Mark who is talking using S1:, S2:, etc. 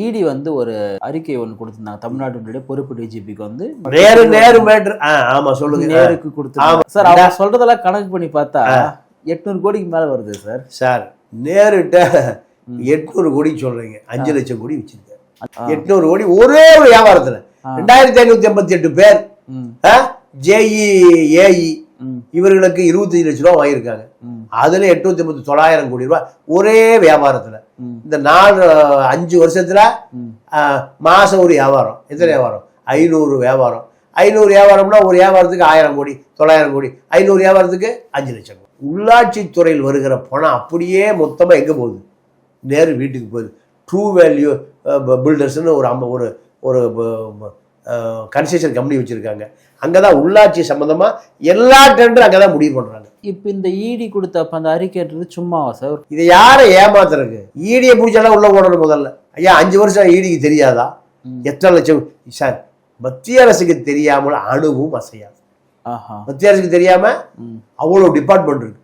S1: இடி வந்து ஒரு அறிக்கை ஒன்று கொடுத்திருந்தாங்க. தமிழ்நாட்டுடைய பொறுப்பு டிஜிபிக்கு வந்து
S2: நேரு மேட்ரு. ஆமா சொல்லுங்க.
S1: நேருக்கு கொடுத்தாங்க சார். அவங்க சொல்றதெல்லாம் கணக்கு பண்ணி பார்த்தா 800 கோடிக்கு மேல வருது சார்.
S2: சார் நேருட்ட 800 கோடி சொல்றீங்க, 5 லட்சம் கோடி வச்சிருக்காரு. 800 கோடி ஒரே ஒரு வியாபாரத்துல 2588 பேர் ஜேஇ ஏஇ இவர்களுக்கு 25 லட்சம் ரூபா வாங்கியிருக்காங்க. அதுல 889 கோடி ரூபாய் ஒரே வியாபாரத்துல. இந்த 5 வருஷத்துல மாசம் ஒரு வியாபாரம். எத்தனை வியாபாரம்? 500 வியாபாரம். 500 வியாபாரம்னா ஒரு வியாபாரத்துக்கு 1000 கோடி, 900 கோடி. 500 வியாபாரத்துக்கு 5 லட்சம் கோடி. உள்ளாட்சி துறையில் வருகிற பணம் அப்படியே மொத்தமா எங்க போகுது? நேரு வீட்டுக்கு போகுது. ட்ரூ வேல்யூ பில்டர்ஸ்னு ஒரு கன்ஸ்ட்ரக்ஷன் கம்பெனி வச்சிருக்காங்க. அங்கதான் உள்ளாட்சி சம்பந்தமா எல்லா டெண்டரும் அங்கதான் முடிவு பண்றாங்க.
S1: இப்ப இந்த இடி கொடுத்த அந்த அறிக்கைன்றது சும்மாவா சார்?
S2: இதை யாரை ஏமாத்துறதுக்கு? ஈடியை பிடிச்சாலும் உள்ள போடணும் முதல்ல. ஐயா 5 வருஷம் ஈடிக்கு தெரியாதா? எத்தனை லட்சம் சார்? மத்திய அரசுக்கு தெரியாமல் அணுவும் அசையாது. மத்திய அரசுக்கு தெரியாம அவ்வளவு டிபார்ட்மெண்ட் இருக்கு.